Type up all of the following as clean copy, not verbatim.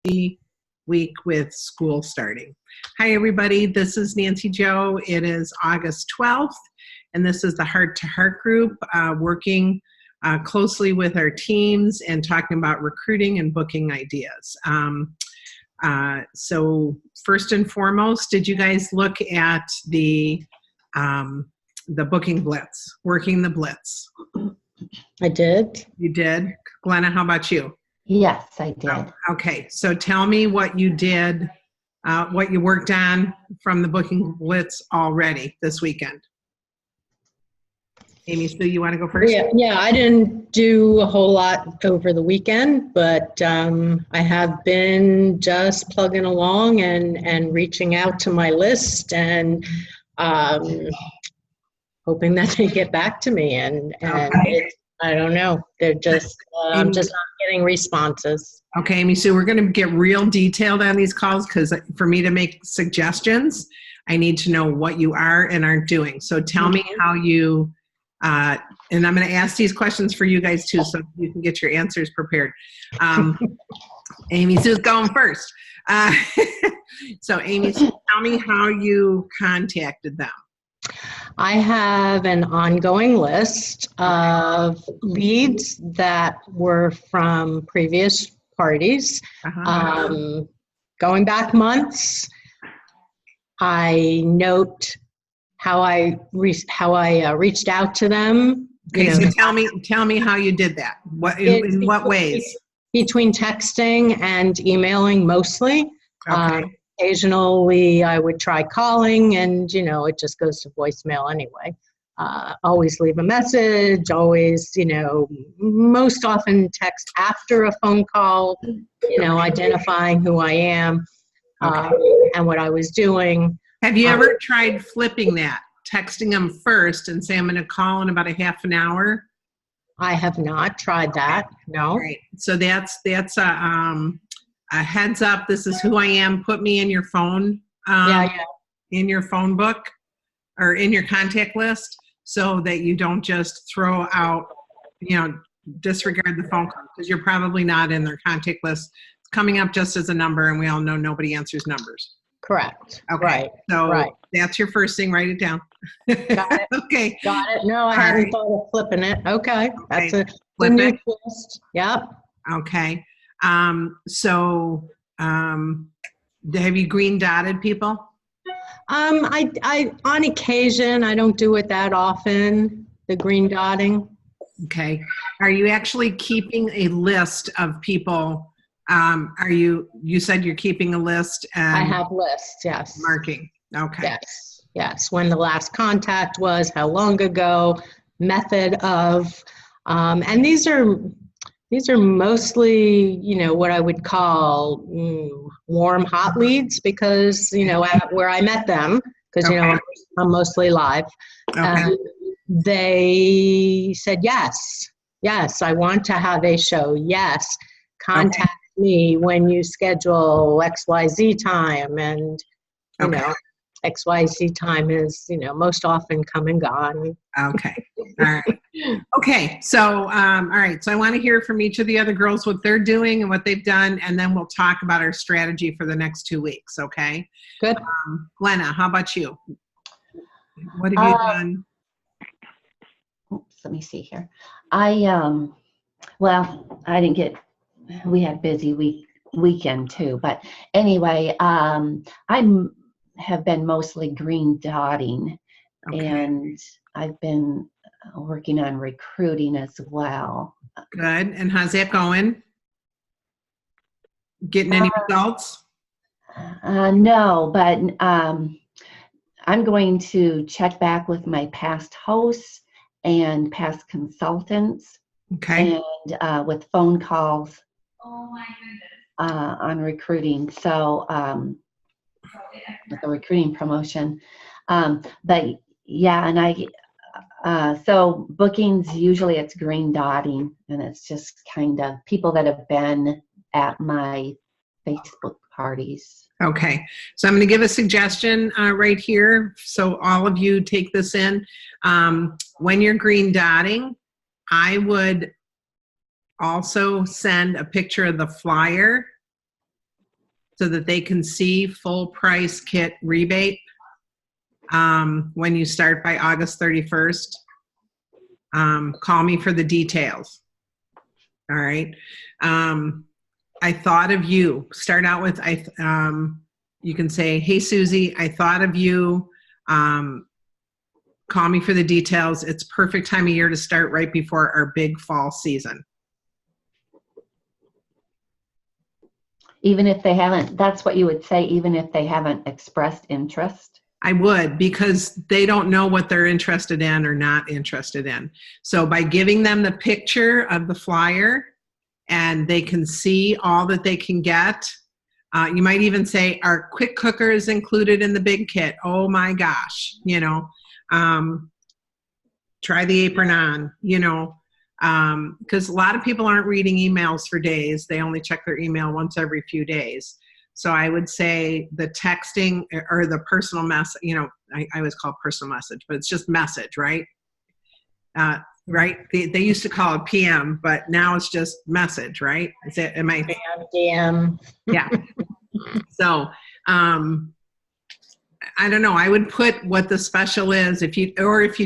week with school starting. Hi, everybody. This is Nancy Jo. It is August 12th, and this is the Heart to Heart group working closely with our teams and talking about recruiting and booking ideas. So first and foremost, did you guys look at the booking blitz, working the blitz? I did. You did? Glenna, how about you? Yes, I did. Oh, okay, so tell me what you did, what you worked on from the booking blitz already this weekend. Amy Sue, you want to go first? Yeah, I didn't do a whole lot over the weekend, but I have been just plugging along and reaching out to my list and hoping that they get back to me. And I don't know, they're just, I'm just not getting responses. Okay, Amy Sue, we're going to get real detailed on these calls because for me to make suggestions, I need to know what you are and aren't doing. So tell me how you, and I'm going to ask these questions for you guys too, so you can get your answers prepared. Amy Sue's going first. So Amy Sue, tell me how you contacted them. I have an ongoing list of leads that were from previous parties. Going back months, I note how I reached out to them. Okay, so tell me how you did that. In what ways? Between texting and emailing mostly. Okay. Occasionally, I would try calling, and it just goes to voicemail anyway. Always leave a message. Always, most often text after a phone call. Identifying who I am and what I was doing. Have you ever tried flipping that, texting them first and say I'm going to call in about a half an hour? I have not tried that. No. Right. So that's a heads up, this is who I am, put me in your phone, in your phone book or in your contact list so that you don't just throw out, disregard the phone call because you're probably not in their contact list. It's coming up just as a number and we all know nobody answers numbers. Correct. Okay. Right. So that's your first thing, write it down. Got it. Okay. Got it. No, I hadn't thought of flipping it. Okay. That's a new twist. Yep. Okay. So, have you green dotted people? I on occasion, I don't do it that often, the green dotting. Okay. Are you actually keeping a list of people? You said you're keeping a list and I have lists, yes. Marking. Okay. Yes. When the last contact was, how long ago, method of, and these are mostly, what I would call warm, hot leads because, where I met them, because, I'm mostly live. Okay. They said, yes, I want to have a show. Yes, contact me when you schedule XYZ time. And, XYZ time is, most often come and gone. Okay. All right. Okay. So, all right. So I want to hear from each of the other girls what they're doing and what they've done, and then we'll talk about our strategy for the next 2 weeks. Okay. Good. Glenna, how about you? What have you done? Oops, let me see here. We had a busy weekend too, but anyway, I have been mostly green dotting, and I've been working on recruiting as well. Good. And how's that going? Getting any results? No, but I'm going to check back with my past hosts and past consultants. Okay. And with phone calls on recruiting. So with the recruiting promotion. But yeah, and so bookings, usually it's green dotting, and it's just kind of people that have been at my Facebook parties. Okay, so I'm going to give a suggestion right here. So all of you take this in. When you're green dotting, I would also send a picture of the flyer so that they can see full price kit rebate when you start by August 31st. Call me for the details. All right. I thought of you. Start out with, you can say, hey, Susie, I thought of you. Call me for the details. It's perfect time of year to start right before our big fall season. Even if they haven't, that's what you would say, even if they haven't expressed interest? I would, because they don't know what they're interested in or not interested in. So by giving them the picture of the flyer and they can see all that they can get, you might even say, our quick cooker is included in the big kit. Oh my gosh, you know, try the apron on, you know, because a lot of people aren't reading emails for days. They only check their email once every few days. So I would say the texting or the personal message, you know, I always call it personal message, but it's just message, right? Right? They used to call it PM, but now it's just message, right? Is it, am I? DM. Yeah. So, I don't know. I would put what the special is. If you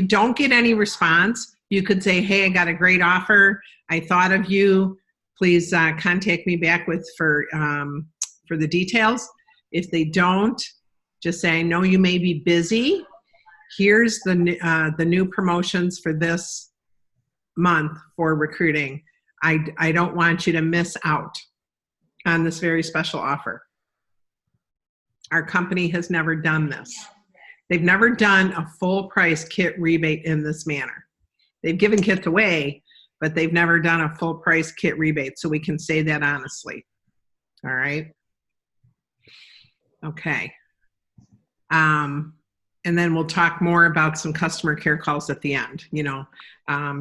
don't get any response, you could say, hey, I got a great offer. I thought of you. Please contact me back for the details. If they don't, just say, I know you may be busy. Here's the new promotions for this month for recruiting. I don't want you to miss out on this very special offer. Our company has never done this. They've never done a full price kit rebate in this manner. They've given kits away, but they've never done a full price kit rebate. So we can say that honestly. All right. Okay. And then we'll talk more about some customer care calls at the end, you know,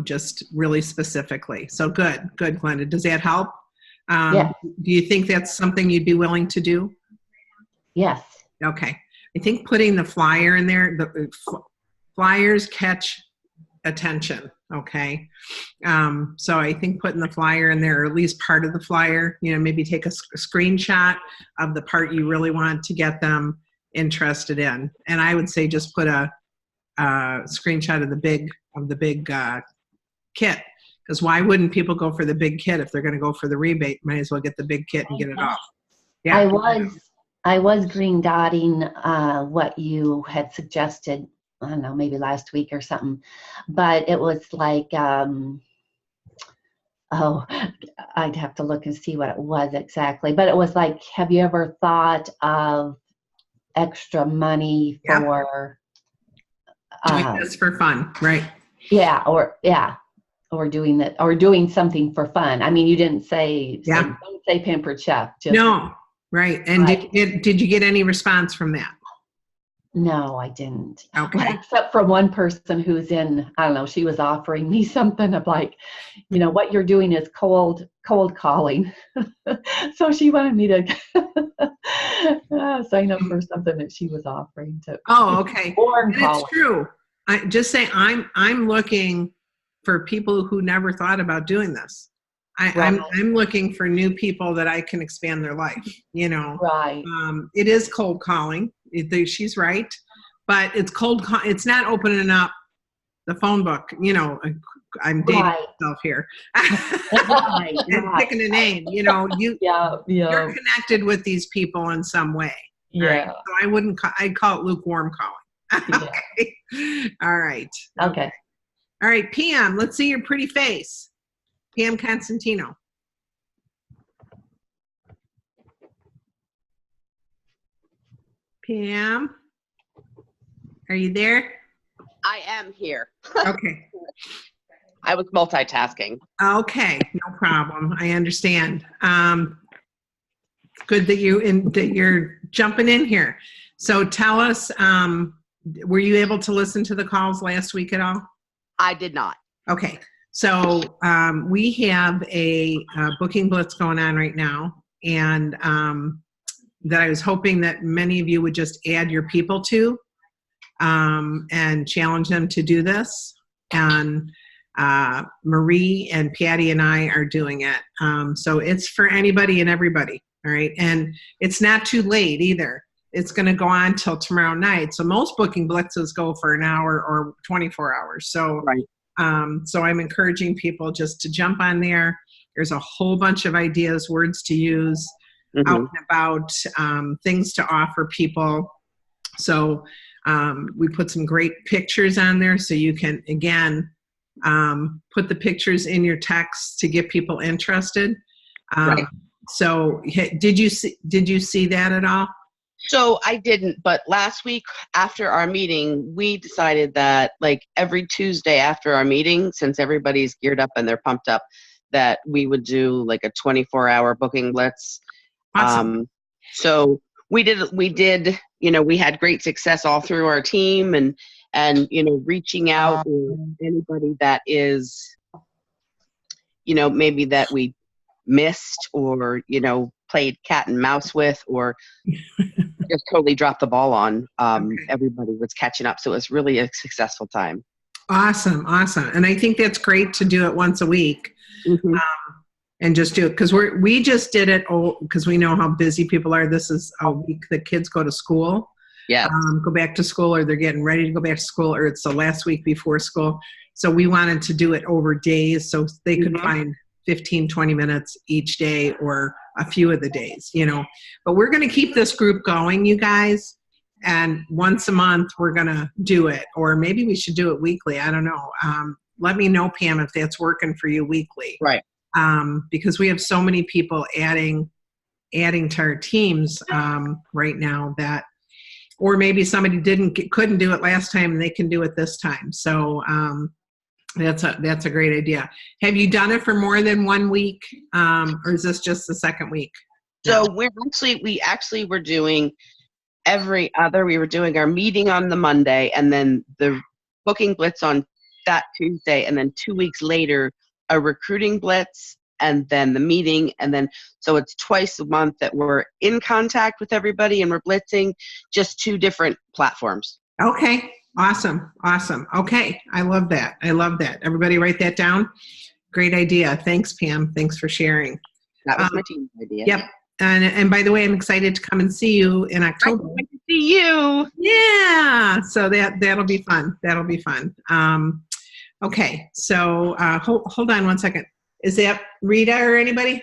just really specifically. So good, Glenda. Does that help? Yeah. Do you think that's something you'd be willing to do? Yes. Okay. I think putting the flyer in there, the flyers catch attention. Okay. So I think putting the flyer in there, or at least part of the flyer, you know, maybe take a screenshot of the part you really want to get them interested in. And I would say just put a screenshot of the big kit, because why wouldn't people go for the big kit if they're going to go for the rebate? Might as well get the big kit and get it off. Yeah. I was green dotting what you had suggested, I don't know, maybe last week or something, but it was like, oh, I'd have to look and see what it was exactly, but it was like, have you ever thought of extra money for doing this for fun, right? Yeah, or doing that, or doing something for fun. I mean, you didn't say, don't say Pampered Chef. Just, no, right. And did you get any response from that? No, I didn't. Okay. Except for one person who's in, I don't know, she was offering me something of like, you know, what you're doing is cold calling. So she wanted me to sign up for something that she was offering to. Oh, okay. It's true. I just say I'm looking for people who never thought about doing this. I'm looking for new people that I can expand their life, you know. Right. It is cold calling. She's right, but it's it's not opening up the phone book, you know. I'm dating myself here. Right. And picking a name, you know, you're connected with these people in some way. Yeah. Right? So I'd call it lukewarm calling. Okay. All right. Okay. All right, Pam, let's see your pretty face. Pam Constantino. Pam, are you there? I am here. Okay. I was multitasking. Okay, no problem. I understand. Good that you're jumping in here. So tell us, were you able to listen to the calls last week at all? I did not. Okay. So we have a booking blitz going on right now, and that I was hoping that many of you would just add your people to and challenge them to do this. And Marie and Patty and I are doing it. So it's for anybody and everybody. All right. And it's not too late either. It's going to go on till tomorrow night. So most booking blitzes go for an hour or 24 hours. So, Right. so I'm encouraging people just to jump on there. There's a whole bunch of ideas, words to use, out and about, things to offer people. So we put some great pictures on there so you can, again, put the pictures in your text to get people interested. Right. So did you see that at all? So I didn't, but last week after our meeting, we decided that like every Tuesday after our meeting, since everybody's geared up and they're pumped up, that we would do like a 24-hour booking blitz. Awesome. So we did, you know, we had great success all through our team and, you know, reaching out to anybody that is, you know, maybe that we missed or, you know, played cat and mouse with or just totally dropped the ball on. Okay. Everybody was catching up. So it was really a successful time. Awesome. And I think that's great to do it once a week. Mm-hmm. And just do it because we just did it because we know how busy people are. This is a week that kids go to school. Yeah. Go back to school, or they're getting ready to go back to school, or it's the last week before school. So we wanted to do it over days so they could find 15, 20 minutes each day or a few of the days, you know. But we're going to keep this group going, you guys. And once a month, we're going to do it. Or maybe we should do it weekly. I don't know. Let me know, Pam, if that's working for you weekly. Right. Because we have so many people adding to our teams right now that, or maybe somebody couldn't do it last time and they can do it this time. So that's a great idea. Have you done it for more than 1 week, or is this just the second week? So we were doing every other. We were doing our meeting on the Monday, and then the booking blitz on that Tuesday, and then 2 weeks later a recruiting blitz, and then the meeting, and then so it's twice a month that we're in contact with everybody and we're blitzing, just 2 different platforms. Okay, awesome. Okay, I love that. Everybody write that down. Great idea. Thanks, Pam. Thanks for sharing. That was my team's idea. Yep. And by the way, I'm excited to come and see you in October. I can't wait to see you. Yeah. So that'll be fun. Okay. So hold on one second. Is that Rita or anybody?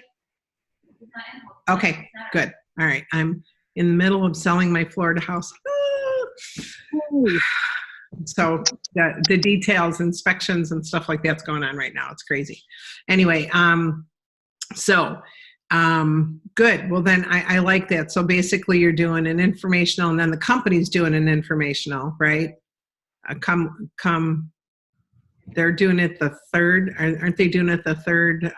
Okay, good. All right. I'm in the middle of selling my Florida house. So the details, inspections and stuff like that's going on right now. It's crazy. Anyway, good. Well, then I like that. So basically you're doing an informational and then the company's doing an informational, right? They're doing it the third, aren't they doing it the third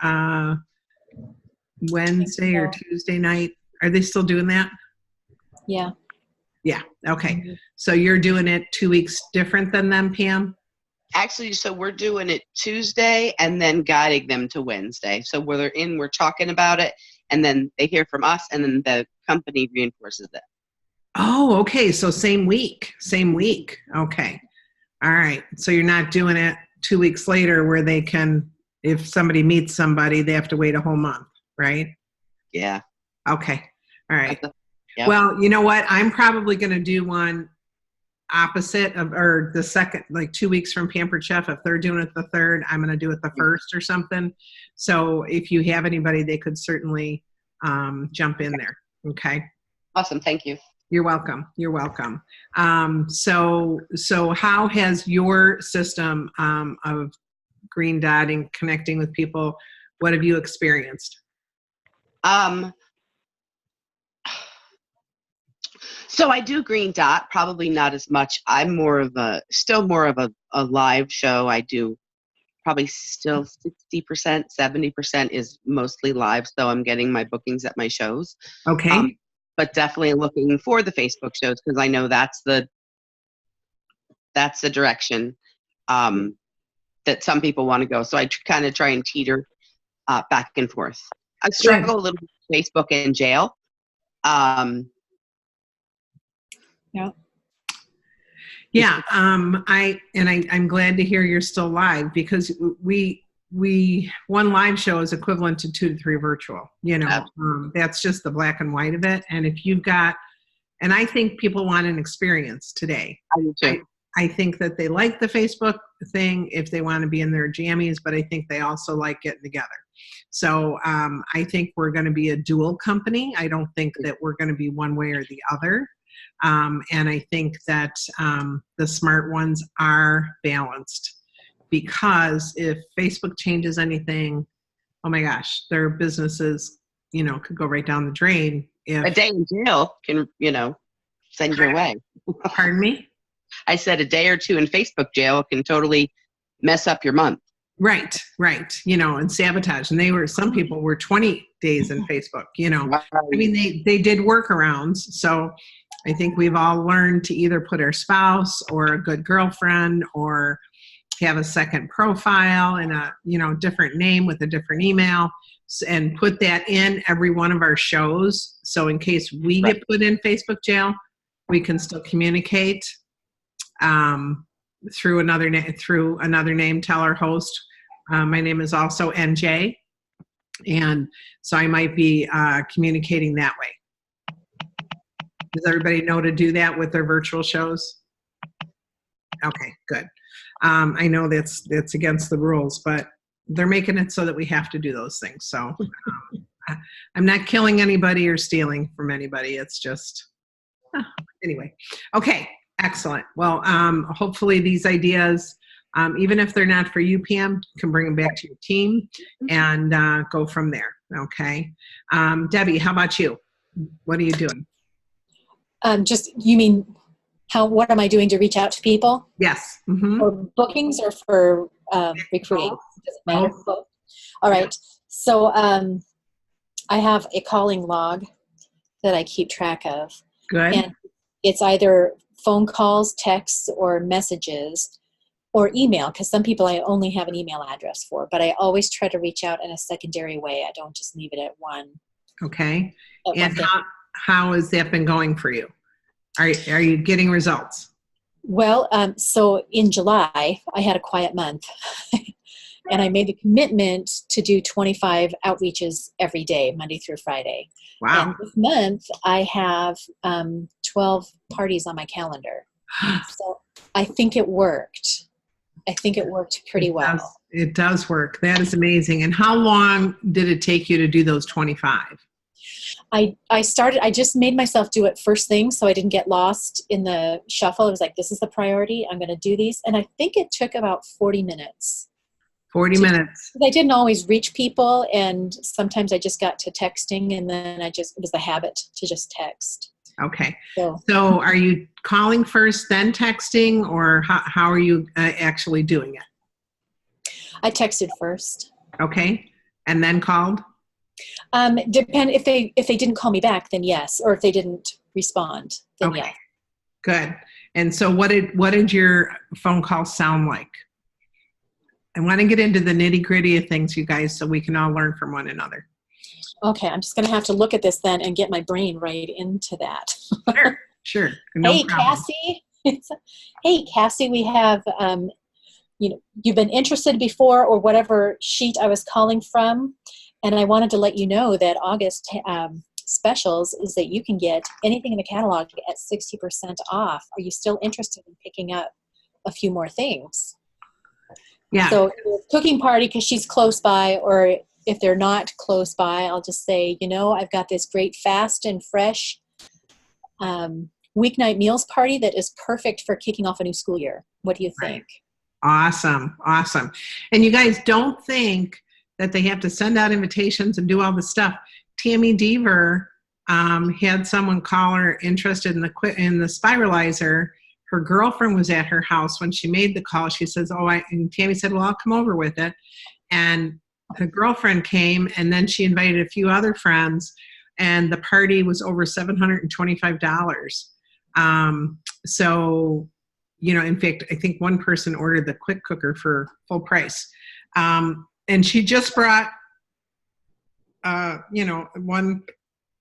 Wednesday or Tuesday night? Are they still doing that? Yeah. Yeah. Okay. So you're doing it 2 weeks different than them, Pam? Actually, so we're doing it Tuesday and then guiding them to Wednesday. So we're talking about it, and then they hear from us, and then the company reinforces it. Oh, okay. So same week. Okay. All right. So you're not doing it 2 weeks later where they can, if somebody meets somebody, they have to wait a whole month, right? Yeah. Okay. All right. Yep. Well, you know what? I'm probably going to do one opposite of, or the second, like 2 weeks from Pampered Chef. If they're doing it the third, I'm going to do it the first or something. So if you have anybody, they could certainly jump in there. Okay. Awesome. Thank you. You're welcome. So how has your system of green dotting, connecting with people, what have you experienced? So I do green dot, probably not as much. I'm still more of a live show. I do probably still 60%, 70% is mostly live. So I'm getting my bookings at my shows. Okay. But definitely looking for the Facebook shows because I know that's the direction that some people want to go. So I kind of try and teeter back and forth. I struggle a little bit with Facebook and jail. Yeah. I'm glad to hear you're still live because one live show is equivalent to 2 to 3 virtual, that's just the black and white of it. And if you've got, and I think people want an experience today. I do too. I think that they like the Facebook thing if they want to be in their jammies, but I think they also like getting together. So I think we're going to be a dual company. I don't think that we're going to be one way or the other. And I think that the smart ones are balanced, because if Facebook changes anything, oh my gosh, their businesses, could go right down the drain. A day in jail can, send your way. Pardon me? I said a day or two in Facebook jail can totally mess up your month. Right. And sabotage. And some people were 20 days in Facebook, I mean, they did workarounds. So I think we've all learned to either put our spouse or a good girlfriend or have a second profile and a, different name with a different email, and put that in every one of our shows. So in case we get put in Facebook jail, we can still communicate through another name, tell our host. My name is also NJ. And so I might be communicating that way. Does everybody know to do that with their virtual shows? Okay, good. I know that's against the rules, but they're making it so that we have to do those things. So I'm not killing anybody or stealing from anybody. It's just, anyway. Okay, excellent. Well, hopefully these ideas, even if they're not for you, Pam, can bring them back to your team and go from there. Okay. Debbie, how about you? What are you doing? You mean what am I doing to reach out to people? Yes. Mm-hmm. For bookings or for recruiting? Does it matter? Both. All right. So I have a calling log that I keep track of. Good. And it's either phone calls, texts, or messages, or email, because some people I only have an email address for, but I always try to reach out in a secondary way. I don't just leave it at one. Okay. And how has that been going for you? Are you getting results? Well, so in July, I had a quiet month. And I made the commitment to do 25 outreaches every day, Monday through Friday. Wow. And this month, I have 12 parties on my calendar. So I think it worked. I think it worked pretty well. It does work. That is amazing. And how long did it take you to do those 25? I just made myself do it first thing so I didn't get lost in the shuffle. I was like, this is the priority. I'm going to do these. And I think it took about 40 minutes. 40 minutes. I didn't always reach people, and sometimes I just got to texting, and then it was the habit to just text. Okay. So are you calling first, then texting, or how are you actually doing it? I texted first. Okay. And then called? Depend if they didn't call me back, then yes, or if they didn't respond, then okay. yes. Good. And so what did your phone call sound like? I want to get into the nitty-gritty of things, you guys, so we can all learn from one another. Okay, I'm just going to have to look at this then and get my brain right into that. Sure. No hey, problem. Cassie. Hey, Cassie, we have, you've been interested before, or whatever sheet I was calling from, and I wanted to let you know that August specials is that you can get anything in the catalog at 60% off. Are you still interested in picking up a few more things? Yeah. So cooking party, because she's close by, or if they're not close by, I'll just say, I've got this great fast and fresh weeknight meals party that is perfect for kicking off a new school year. What do you think? Right. Awesome. And you guys don't think that they have to send out invitations and do all the stuff. Tammy Deaver had someone call her interested in the spiralizer. Her girlfriend was at her house when she made the call. She says, and Tammy said, well, I'll come over with it. And her girlfriend came, and then she invited a few other friends, and the party was over $725. So, in fact, I think one person ordered the quick cooker for full price. And she just brought,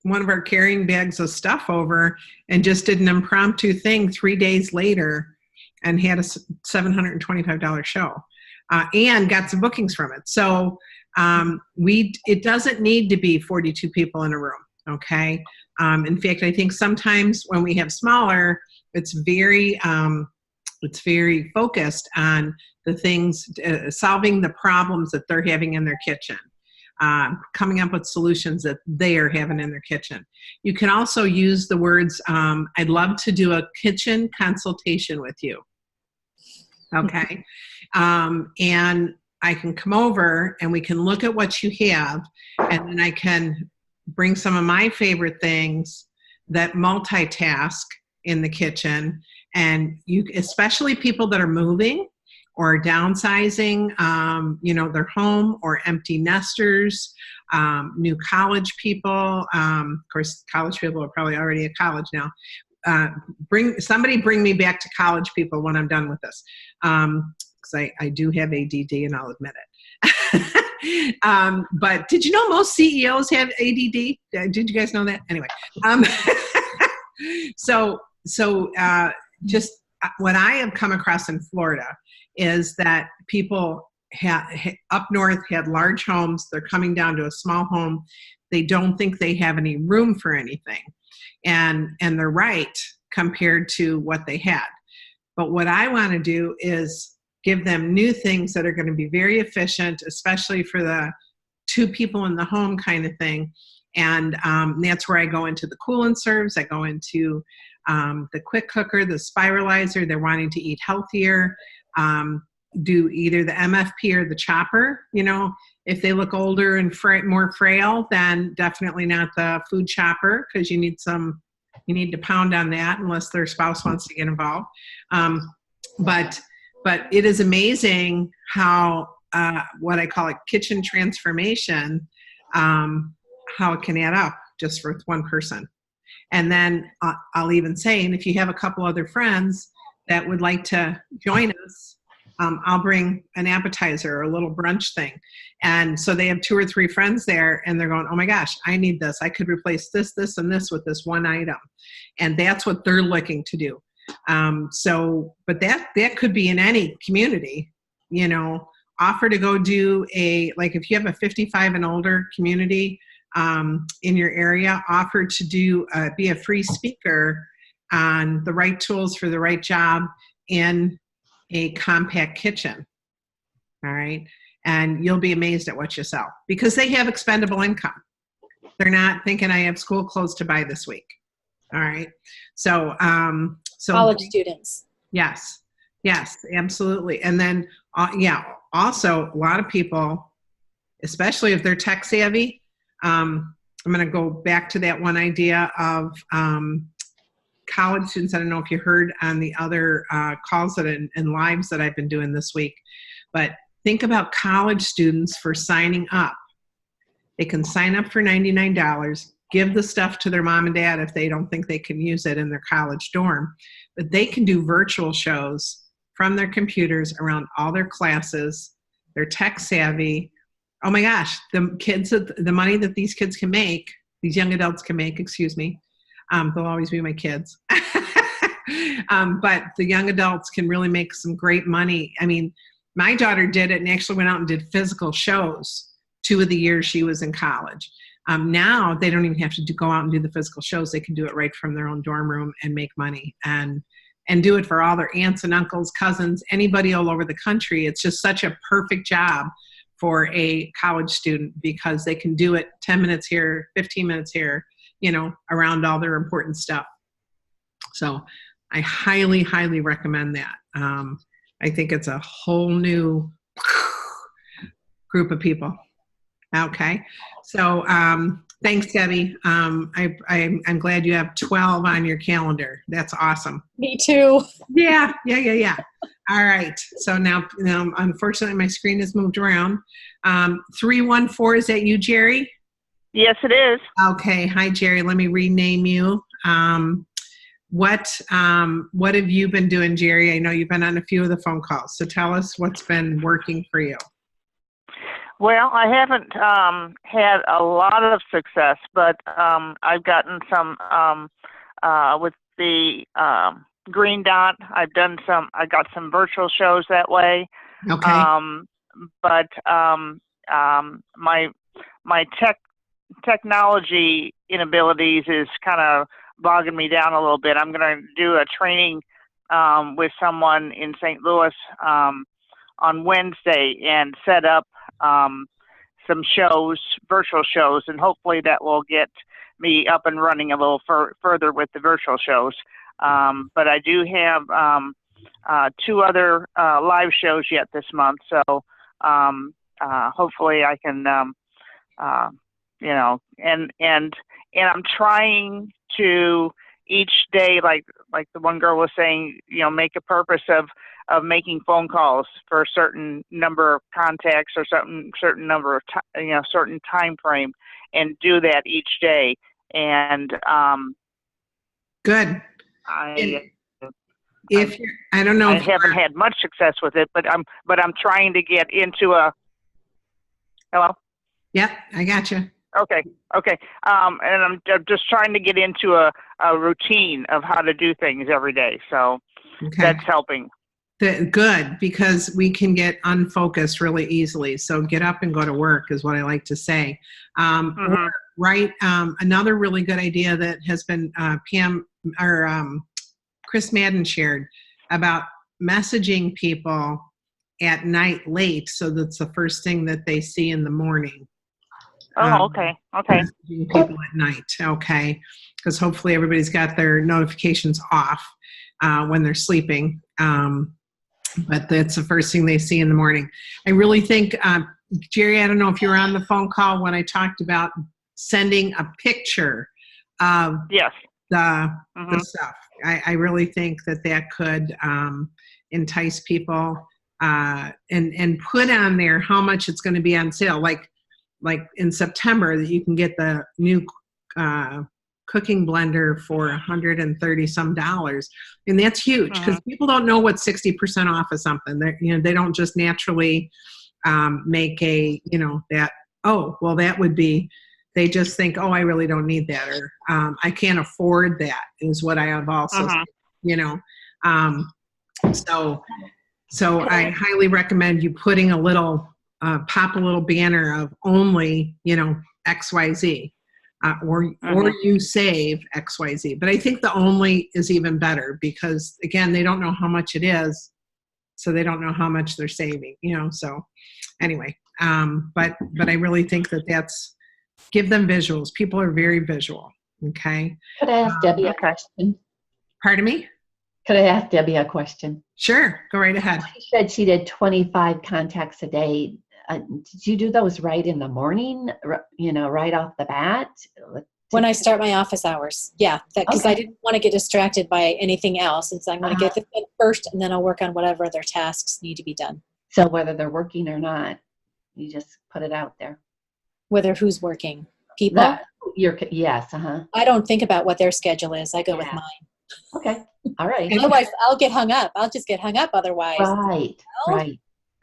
one of our carrying bags of stuff over and just did an impromptu thing 3 days later and had a $725 show. and got some bookings from it. So it doesn't need to be 42 people in a room. Okay. In fact, I think sometimes when we have smaller, it's very focused on the things, solving the problems that they're having in their kitchen, coming up with solutions that they are having in their kitchen. You can also use the words, I'd love to do a kitchen consultation with you. Okay. And I can come over and we can look at what you have, and then I can bring some of my favorite things that multitask in the kitchen. And you, especially people that are moving or downsizing, their home, or empty nesters, new college people. Of course, college people are probably already at college now. Bring me back to college people when I'm done with this. Because I do have ADD, and I'll admit it. But did you know most CEOs have ADD? Did you guys know that? Anyway, so just what I have come across in Florida is that people up north had large homes. They're coming down to a small home. They don't think they have any room for anything. And they're right compared to what they had. But what I want to do is give them new things that are going to be very efficient, especially for the 2 people in the home kind of thing. And that's where I go into the cool and serves. I go into the quick cooker, the spiralizer. They're wanting to eat healthier. Do either the MFP or the chopper. If they look older and more frail, then definitely not the food chopper, because you need to pound on that unless their spouse wants to get involved. But it is amazing how what I call a kitchen transformation, how it can add up just with one person. And then I'll even say, and if you have a couple other friends that would like to join us, I'll bring an appetizer or a little brunch thing. And so they have 2 or 3 friends there, and they're going, oh my gosh, I need this. I could replace this, this, and this with this one item. And that's what they're looking to do. But that could be in any community, offer to go do if you have a 55 and older community in your area, offer to be a free speaker on the right tools for the right job in a compact kitchen. All right. And you'll be amazed at what you sell, because they have expendable income. They're not thinking I have school clothes to buy this week. All right. So college students. Yes, absolutely. And then, also a lot of people, especially if they're tech savvy, I'm going to go back to that one idea of college students. I don't know if you heard on the other calls and lives that I've been doing this week, but think about college students for signing up. They can sign up for $99, give the stuff to their mom and dad if they don't think they can use it in their college dorm, but they can do virtual shows from their computers around all their classes. They're tech savvy. Oh my gosh, the money that these kids can make, these young adults can make, excuse me, they'll always be my kids. But the young adults can really make some great money. I mean, my daughter did it and actually went out and did physical shows 2 of the years she was in college. Now they don't even have to go out and do the physical shows. They can do it right from their own dorm room and make money and do it for all their aunts and uncles, cousins, anybody all over the country. It's just such a perfect job for a college student, because they can do it 10 minutes here, 15 minutes here, around all their important stuff. So I highly, highly recommend that. I think it's a whole new group of people. Okay. So thanks, Debbie. I'm glad you have 12 on your calendar. That's awesome. Me too. Yeah. All right. So now, unfortunately, my screen has moved around. 314, is that you, Jerry? Yes, it is. Okay. Hi, Jerry. Let me rename you. What have you been doing, Jerry? I know you've been on a few of the phone calls. So tell us what's been working for you. Well, I haven't had a lot of success, but I've gotten some with the Green Dot. I got some virtual shows that way. Okay. But my technology inabilities is kind of bogging me down a little bit. I'm going to do a training with someone in St. Louis on Wednesday and set up some shows, virtual shows, and hopefully that will get me up and running a little further with the virtual shows. But I do have 2 other live shows yet this month, so hopefully I can, you know, and I'm trying to each day, like the one girl was saying, you know, make a purpose of making phone calls for a certain number of contacts or certain number of certain time frame, and do that each day. And Good. I don't know I if haven't had much success with it, but I'm trying to get into a. Hello. Yep, I got you. Okay. And I'm just trying to get into a routine of how to do things every day. So that's helping. Good, because we can get unfocused really easily. So get up and go to work is what I like to say. Another really good idea that has been Pam or Chris Madden shared about messaging people at night late, so that's the first thing that they see in the morning. Okay. Messaging people at night, okay, because hopefully everybody's got their notifications off when they're sleeping. But that's the first thing they see in the morning. I really think, Jerry, I don't know if you were on the phone call when I talked about sending a picture of the stuff. I really think that could entice people and put on there how much it's going to be on sale. Like in September, that you can get the new cooking blender for $130 some, and that's huge because people don't know what 60% off of something. They don't just naturally make that. Oh, well, that would be. They just think, oh, I really don't need that, or I can't afford that. Is what I have also, So I highly recommend you putting a little, pop a little banner of only, XYZ. Or you save XYZ. But I think the only is even better because, again, they don't know how much it is, so they don't know how much they're saving, so anyway. But I really think that's, give them visuals. People are very visual, okay? Could I ask Debbie a question? Pardon me? Could I ask Debbie a question? Sure, go right ahead. She said she did 25 contacts a day. Did you do those right in the morning, right off the bat? When I start my office hours. Yeah, because I didn't want to get distracted by anything else. And so I'm going to get this done first, and then I'll work on whatever other tasks need to be done. So whether they're working or not, you just put it out there. Whether who's working. People? Yes, I don't think about what their schedule is. I go with mine. Okay, all right. Otherwise, I'll get hung up. I'll just get hung up otherwise. Right.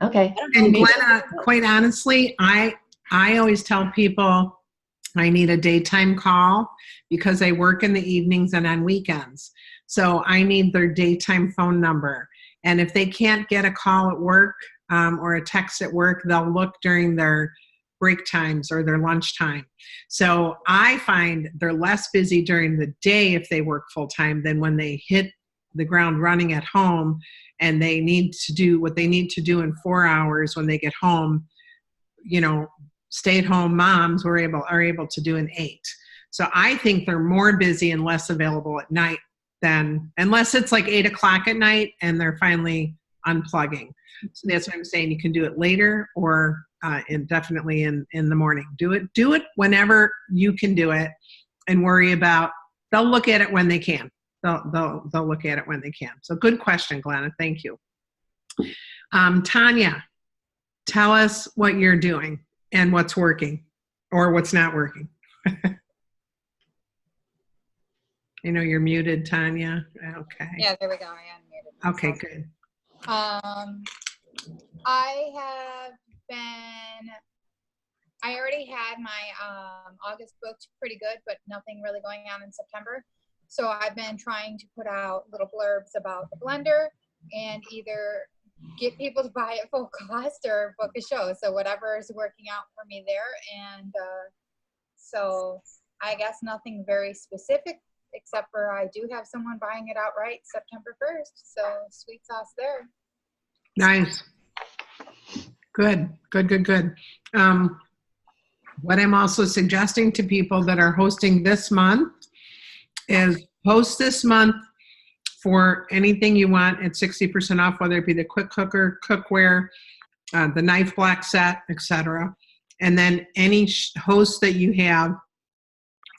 Okay. And Glenna, quite honestly, I always tell people I need a daytime call because I work in the evenings and on weekends. So I need their daytime phone number. And if they can't get a call at work or a text at work, they'll look during their break times or their lunch time. So I find they're less busy during the day if they work full time than when they hit the ground running at home and they need to do what they need to do in 4 hours when they get home. Stay-at-home moms are able to do in 8. So I think they're more busy and less available at night than, unless it's like 8 o'clock at night and they're finally unplugging. So that's what I'm saying. You can do it later or definitely in the morning. Do it whenever you can do it, and worry about. They'll look at it when they can. They'll look at it when they can. So good question, Glenna. Thank you. Tanya, tell us what you're doing and what's working or what's not working. I know you're muted, Tanya. Okay. Yeah, there we go. I am muted. Okay, good. I already had my August booked pretty good, but nothing really going on in September. So I've been trying to put out little blurbs about the blender and either get people to buy at full cost or book a show. So whatever is working out for me there. And so I guess nothing very specific, except for I do have someone buying it outright September 1st. So sweet sauce there. Nice. Good. What I'm also suggesting to people that are hosting this month is host this month for anything you want at 60% off, whether it be the quick cooker, cookware, the knife block set, etc. And then any host that you have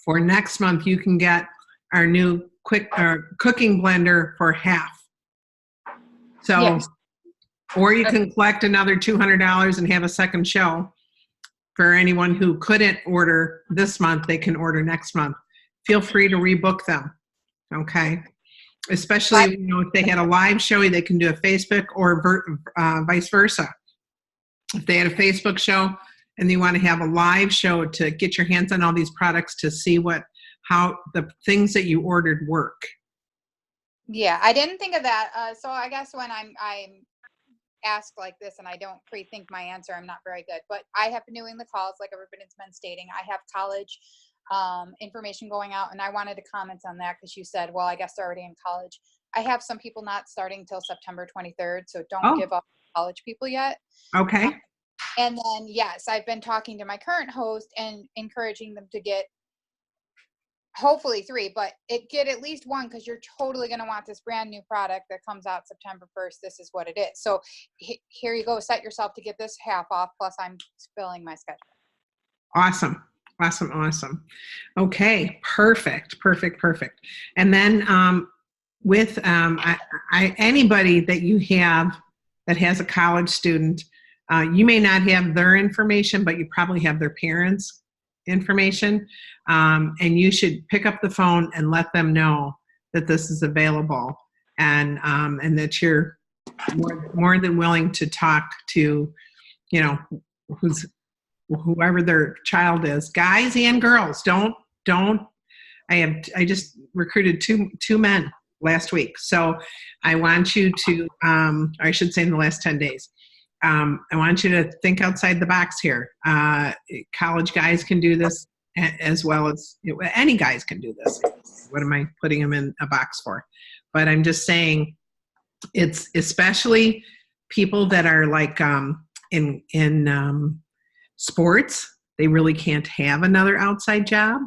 for next month, you can get our new cooking blender for half. So, Yes. Or you can collect another $200 and have a second show. For anyone who couldn't order this month, they can order next month. Feel free to rebook them, okay? Especially, if they had a live show, they can do a Facebook or vice versa. If they had a Facebook show and you want to have a live show to get your hands on all these products to see how the things that you ordered work. Yeah, I didn't think of that. So I guess when I'm asked like this and I don't pre-think my answer, I'm not very good. But I have been doing the calls like everybody's been stating. I have college information going out, and I wanted to comment on that because you said, well, I guess they're already in college. I have some people not starting till September 23rd, so don't give up college people yet. Okay. And then, yes, I've been talking to my current host and encouraging them to get hopefully 3, but get at least 1 because you're totally going to want this brand new product that comes out September 1st. This is what it is. So here you go. Set yourself to get this half off. Plus I'm filling my schedule. Awesome. Okay. Perfect. And then with anybody that you have that has a college student, you may not have their information, but you probably have their parents' information, and you should pick up the phone and let them know that this is available, and that you're more than willing to talk to, whoever their child is, guys and girls. Don't. I just recruited two men last week, so I want you to, I should say in the last 10 days. I want you to think outside the box here. College guys can do this as well as any guys can do this. What am I putting them in a box for? But I'm just saying, it's especially people that are like in sports. They really can't have another outside job.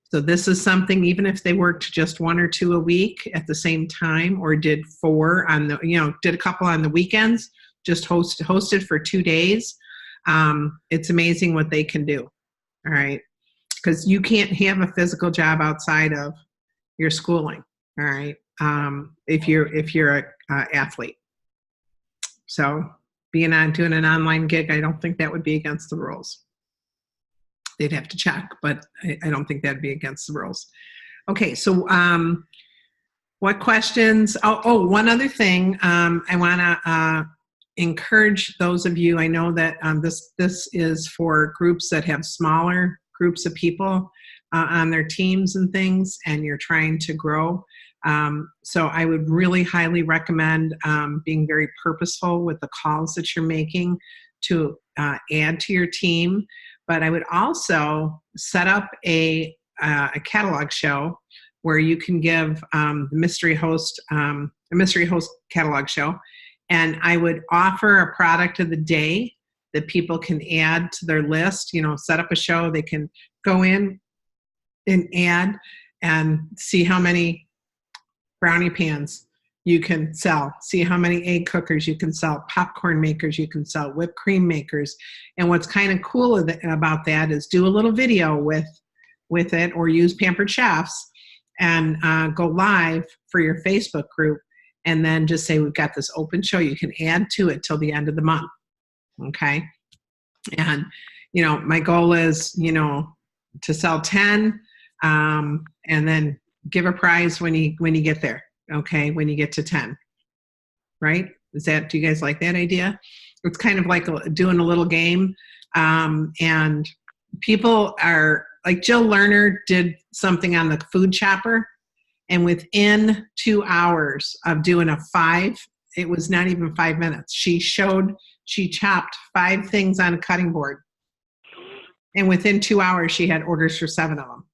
So this is something, even if they worked just 1 or 2 a week at the same time, or did 4 on the, did a couple on the weekends, just hosted for 2 days. It's amazing what they can do. All right. Because you can't have a physical job outside of your schooling. All right. If you're a athlete. So doing an online gig, I don't think that would be against the rules. They'd have to check, but I don't think that'd be against the rules. Okay. So, what questions? Oh, one other thing. I want to, encourage those of you. I know that this is for groups that have smaller groups of people on their teams and things, and you're trying to grow. So I would really highly recommend being very purposeful with the calls that you're making to add to your team. But I would also set up a catalog show where you can give the mystery host catalog show. And I would offer a product of the day that people can add to their list, set up a show. They can go in and add and see how many brownie pans you can sell, see how many egg cookers you can sell, popcorn makers you can sell, whipped cream makers. And what's kind of cool about that is do a little video with it, or use Pampered Chefs and go live for your Facebook group. And then just say, we've got this open show. You can add to it till the end of the month. Okay. And, my goal is, to sell 10, and then give a prize when you get there. Okay. When you get to 10, right? Do you guys like that idea? It's kind of like doing a little game. And people are like, Jill Lerner did something on the food chopper. And within 2 hours of doing a 5 it was not even 5 minutes. She chopped 5 things on a cutting board. And within 2 hours, she had orders for 7 of them.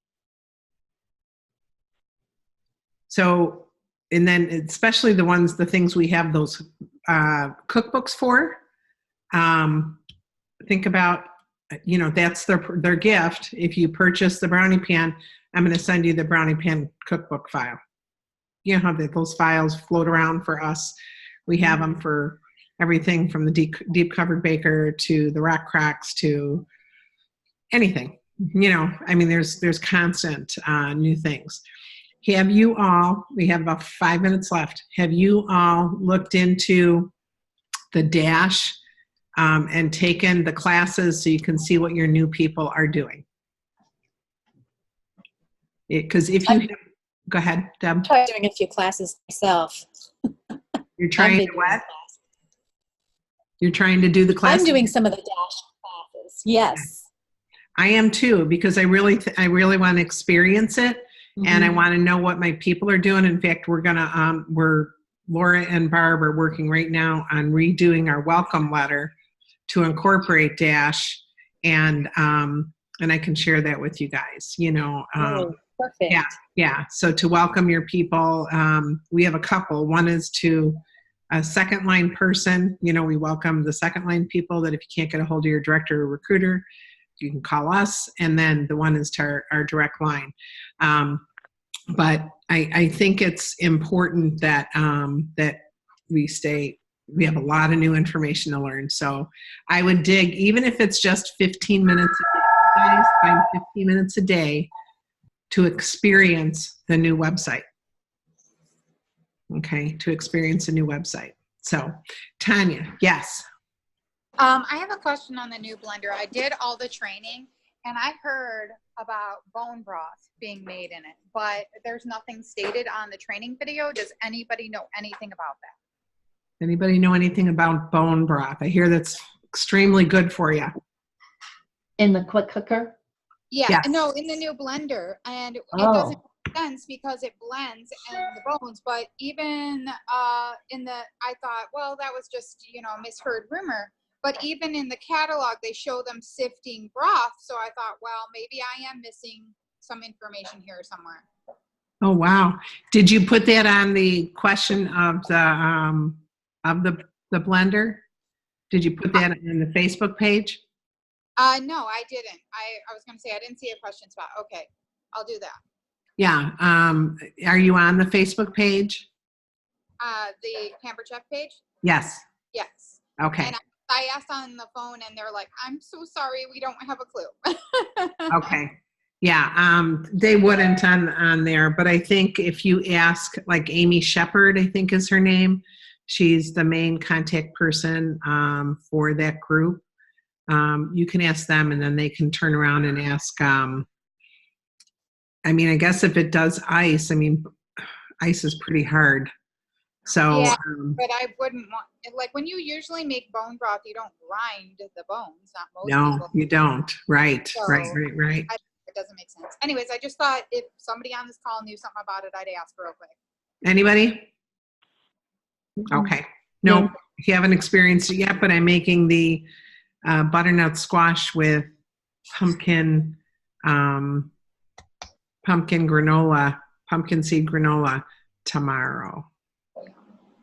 So, and then especially the things we have those cookbooks for, think about, that's their gift. If you purchase the brownie pan, I'm going to send you the brownie pan cookbook file. You know how those files float around for us. We have them for everything from the deep covered baker to the rock cracks to anything. There's constant new things. Have you all, we have about 5 minutes left. Have you all looked into the Dash and taken the classes so you can see what your new people are doing? Because if you, go ahead, Deb. I'm doing a few classes myself. You're trying to what? You're trying to do the class? I'm doing some of the Dash classes. Yes. I am too, because I really want to experience it. And I want to know what my people are doing. In fact, Laura and Barb are working right now on redoing our welcome letter to incorporate Dash, and I can share that with you guys. Perfect. Yeah. So to welcome your people, we have a couple. One is to a second line person. We welcome the second line people that if you can't get a hold of your director or recruiter, you can call us. And then the one is to our direct line. But I think it's important that we have a lot of new information to learn. So I would dig, even if it's just 15 minutes a day, guys, find 15 minutes a day to experience the new website. Okay, to experience a new website. So Tanya, yes. I have a question on the new blender. I did all the training and I heard about bone broth being made in it, but there's nothing stated on the training video. Does anybody know anything about that? Anybody know anything about bone broth? I hear that's extremely good for you. In the quick cooker? Yeah, Yes. no, in the new blender. And it doesn't make sense because it blends and the bones, but even I thought, well, that was just, misheard rumor. But even in the catalog, they show them sifting broth. So I thought, well, maybe I am missing some information here somewhere. Oh, wow. Did you put that on the question of the blender? Did you put that in the Facebook page? No, I didn't. I was going to say, I didn't see a question spot. Okay, I'll do that. Yeah. Are you on the Facebook page? The Pampered Chef page? Yes. Yes. Okay. And I asked on the phone and they're like, I'm so sorry, we don't have a clue. Okay. Yeah, they wouldn't on there, but I think if you ask, like Amy Shepard, I think is her name, she's the main contact person for that group. You can ask them and then they can turn around and ask, I guess if it does ice, ice is pretty hard. So, yeah, but I wouldn't want, like when you usually make bone broth, you don't grind the bones, not most people. No, you don't. Right, So, right. It doesn't make sense. Anyways, I just thought if somebody on this call knew something about it, I'd ask real quick. Anybody? Okay. No, you haven't experienced it yet, but I'm making the butternut squash with pumpkin granola, pumpkin seed granola tomorrow.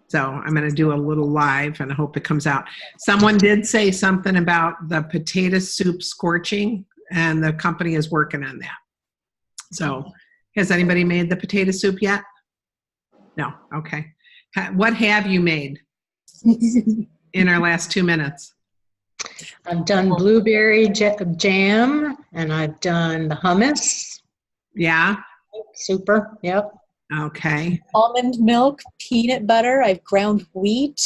So I'm going to do a little live and I hope it comes out. Someone did say something about the potato soup scorching and the company is working on that. So has anybody made the potato soup yet? No. Okay. What have you made in our last 2 minutes? I've done blueberry jam and I've done the hummus. Yeah. Super. Yep. Okay. Almond milk, peanut butter. I've ground wheat.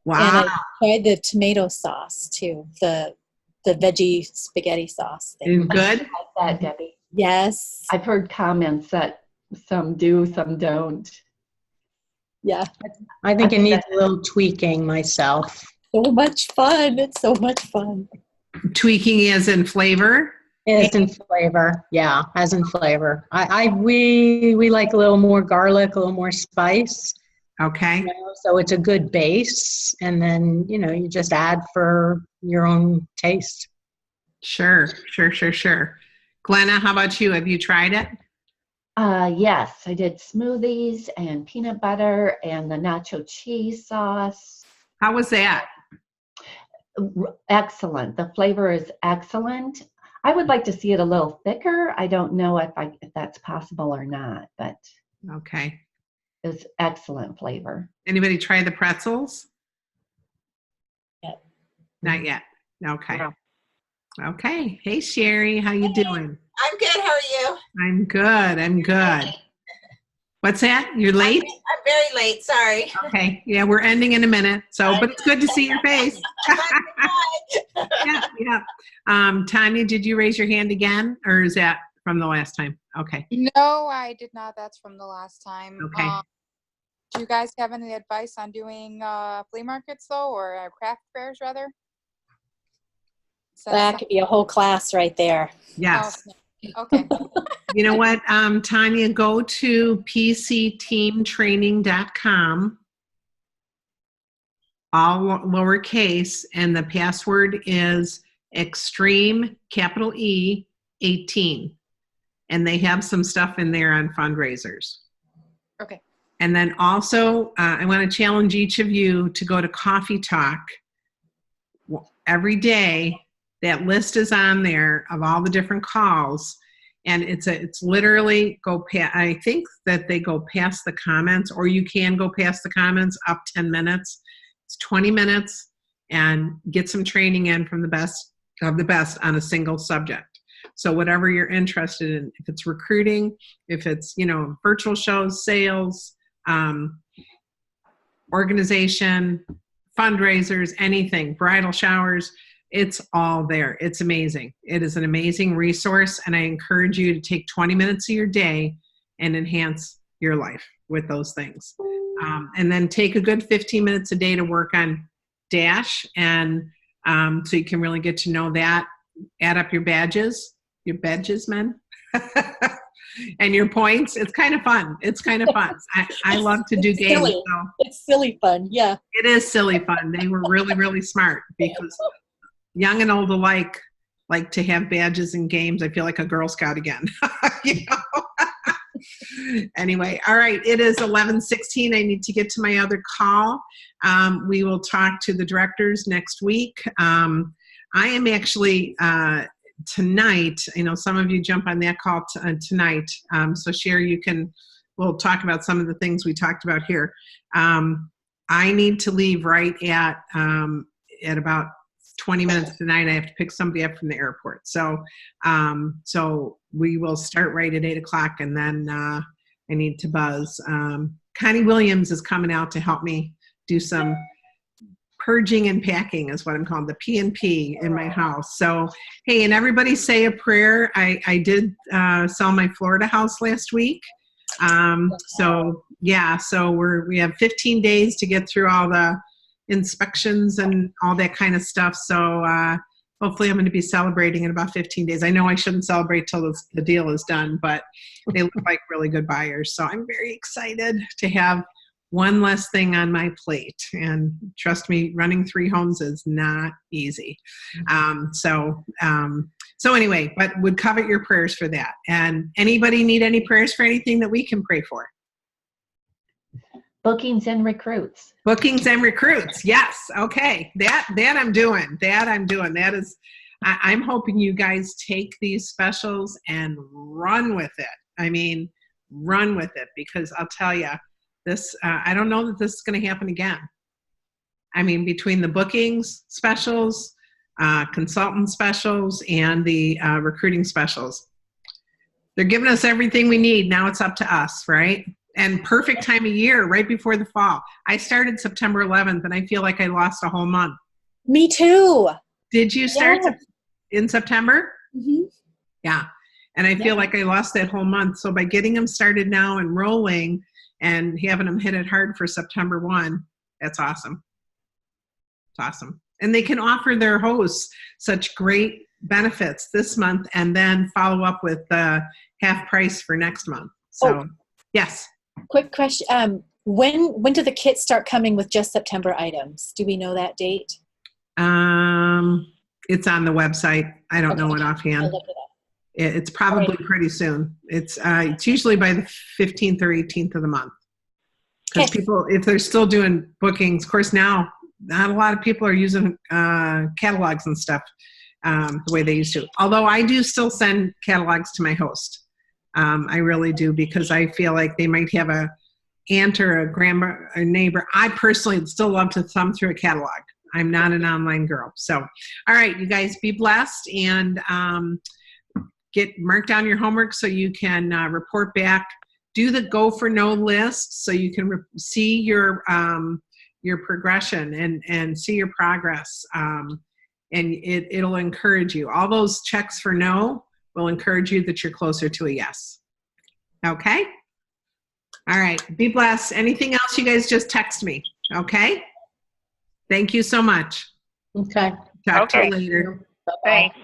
Wow. And I tried the tomato sauce too, the veggie spaghetti sauce thing. Good? Like that, Debbie. Yes. I've heard comments that some do, some don't. Yeah. I think it needs a little tweaking myself. So much fun. It's so much fun. Tweaking as in flavor? As in flavor. Yeah, as in flavor. We like a little more garlic, a little more spice. Okay. You know, so it's a good base, and then, you know, you just add for your own taste. Sure. Glenna, how about you? Have you tried it? Yes, I did smoothies and peanut butter and the nacho cheese sauce. How was that? Excellent. The flavor is excellent. I would like to see it a little thicker. I don't know if that's possible or not, but Okay. it's excellent flavor. Anybody try the pretzels? Yep. Not yet. Okay. No. Okay. Hey, Sherry, how you doing? I'm good. How are you? I'm good. What's that? You're late? I'm very late. Sorry. Okay. Yeah, we're ending in a minute. So, but it's good to see your face. Yeah. Tanya, did you raise your hand again, or is that from the last time? Okay. No, I did not. That's from the last time. Okay. Do you guys have any advice on doing flea markets though, or craft fairs rather? That could be a whole class right there. Yes. Okay. You know what, Tanya, go to pcteamtraining.com, all lowercase, and the password is extreme, capital E, 18. And they have some stuff in there on fundraisers. Okay. And then also, I want to challenge each of you to go to Coffee Talk every day. That list is on there of all the different calls, and it's literally I think that they go past the comments, or you can go past the comments up 10 minutes. It's 20 minutes, and get some training in from the best of the best on a single subject. So whatever you're interested in, if it's recruiting, if it's, you know, virtual shows, sales, organization, fundraisers, anything, bridal showers, it's all there. It's amazing. It is an amazing resource, and I encourage you to take 20 minutes of your day and enhance your life with those things. And then take a good 15 minutes a day to work on Dash, and so you can really get to know that, add up your badges, men, and your points. It's kind of fun. I love to do games. Silly. So It's silly fun, yeah. it is silly fun. They were really, really smart, because young and old alike like to have badges and games. I feel like a Girl Scout again. You know? Anyway, all right. It is 11:16. I need to get to my other call. We will talk to the directors next week. I am actually tonight. I know some of you jump on that call tonight. So Sherry, we'll talk about some of the things we talked about here. I need to leave right at about 20 minutes tonight. I have to pick somebody up from the airport. So we will start right at 8 o'clock, and then I need to buzz. Connie Williams is coming out to help me do some purging and packing, is what I'm calling the P&P in my house. So, hey, and everybody say a prayer. I did sell my Florida house last week. So we have 15 days to get through all the inspections and all that kind of stuff. So hopefully I'm going to be celebrating in about 15 days. I know I shouldn't celebrate till the deal is done, but they look like really good buyers. So I'm very excited to have one less thing on my plate. And trust me, running 3 homes is not easy. So anyway, but would covet your prayers for that. And anybody need any prayers for anything that we can pray for? Bookings and recruits. Bookings and recruits. Yes. Okay. That I'm doing. That is, I'm hoping you guys take these specials and run with it. I mean, run with it, because I'll tell you this, I don't know that this is going to happen again. I mean, between the bookings specials, consultant specials, and the recruiting specials, they're giving us everything we need. Now it's up to us, right? And perfect time of year, right before the fall. I started September 11th, and I feel like I lost a whole month. Me too. Did you start Yes. in September? Mm-hmm. Yeah. And I feel like I lost that whole month. So by getting them started now and rolling and having them hit it hard for September 1, that's awesome. It's awesome. And they can offer their hosts such great benefits this month, and then follow up with half price for next month. So, yes. Quick question. When do the kits start coming with just September items? Do we know that date? It's on the website. I don't know it I'll offhand. look it up. It's probably pretty soon. It's usually by the 15th or 18th of the month. Because Okay. people, if they're still doing bookings, of course now, not a lot of people are using catalogs and stuff the way they used to. Although I do still send catalogs to my host. I really do, because I feel like they might have a aunt or a grandma, a neighbor. I personally still love to thumb through a catalog. I'm not an online girl. So, all right, you guys be blessed, and mark down your homework so you can report back. Do the go for no list so you can see your progression and see your progress. And it'll encourage you. All those checks for no will encourage you that you're closer to a yes. Okay? All right. Be blessed. Anything else, you guys just text me. Okay? Thank you so much. Okay. Talk to Okay. you later. Bye-bye. Thanks.